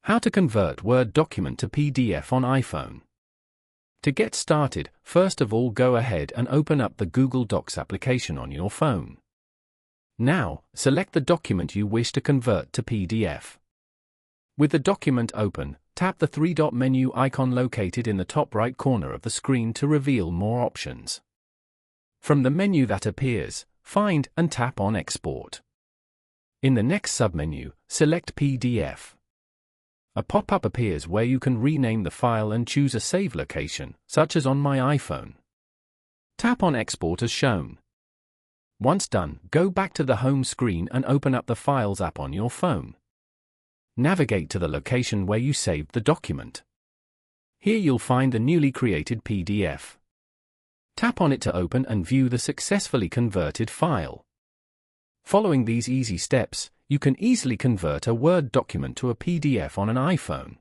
How to convert Word document to PDF on iPhone. To get started, first of all go ahead and open up the Google Docs application on your phone. Now, select the document you wish to convert to PDF. With the document open, tap the three-dot menu icon located in the top right corner of the screen to reveal more options. From the menu that appears, find and tap on Export. In the next submenu, select PDF. A pop-up appears where you can rename the file and choose a save location, such as on my iPhone. Tap on Export as shown. Once done, go back to the home screen and open up the Files app on your phone. Navigate to the location where you saved the document. Here you'll find the newly created PDF. Tap on it to open and view the successfully converted file. Following these easy steps, you can easily convert a Word document to a PDF on an iPhone.